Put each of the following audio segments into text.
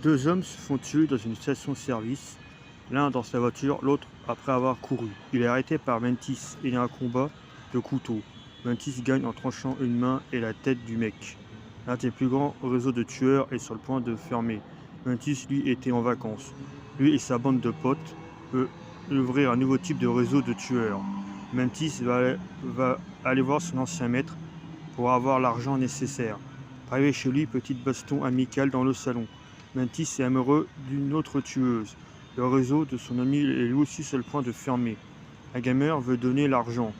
Deux hommes se font tuer dans une station-service, l'un dans sa voiture, l'autre après avoir couru. Il est arrêté par Mantis et il y a un combat de couteau. Mantis gagne en tranchant une main et la tête du mec. L'un des plus grands réseaux de tueurs est sur le point de fermer. Mantis, lui, était en vacances. Lui et sa bande de potes veulent ouvrir un nouveau type de réseau de tueurs. Mantis va aller voir son ancien maître pour avoir l'argent nécessaire. Arrivé chez lui, petite baston amicale dans le salon. Mantis est amoureux d'une autre tueuse. Le réseau de son ami est lui aussi sur le point de fermer. Un gamer veut donner l'argent.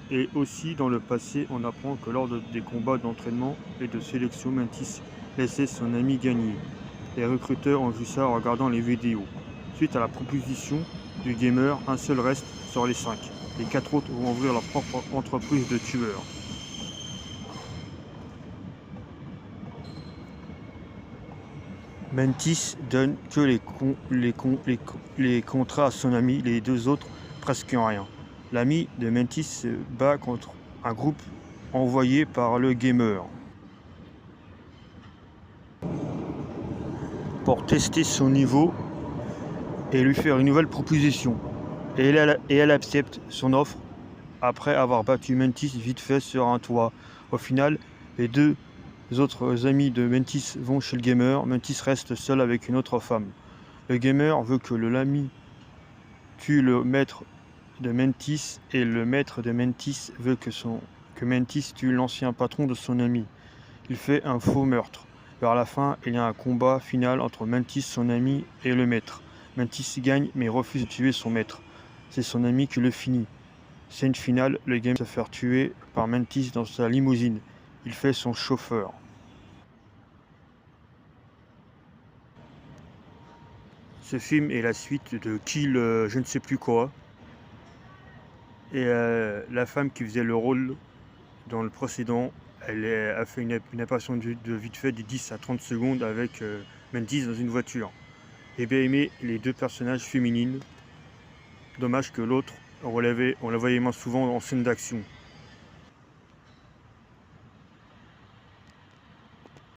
Et aussi dans le passé, on apprend que lors des combats d'entraînement et de sélection, Mantis laissait son ami gagner. Les recruteurs ont vu ça en regardant les vidéos. Suite à la proposition du gamer, un seul reste sur les 5. Les 4 autres vont ouvrir leur propre entreprise de tueurs. Mantis donne que les contrats à son ami, les deux autres presque rien. L'ami de Mantis se bat contre un groupe envoyé par le gamer pour tester son niveau et lui faire une nouvelle proposition. Et elle accepte son offre après avoir battu Mantis vite fait sur un toit. Au final, les deux autres amis de Mantis vont chez le gamer. Mantis reste seul avec une autre femme. Le gamer veut que l'ami tue le maître de Mantis et le maître de Mantis veut que Mantis tue l'ancien patron de son ami. Il fait un faux meurtre. Vers la fin, il y a un combat final entre Mantis, son ami, et le maître. Mantis gagne mais refuse de tuer son maître. C'est son ami qui le finit. Scène finale, le gamer se fait tuer par Mantis dans sa limousine. Il fait son chauffeur. Ce film est la suite de Kill je ne sais plus quoi. Et la femme qui faisait le rôle dans le précédent, elle a fait une apparition de vite fait de 10 à 30 secondes avec Mantis dans une voiture. J'ai bien aimé les deux personnages féminines. Dommage que l'autre, on la voyait moins souvent en scène d'action.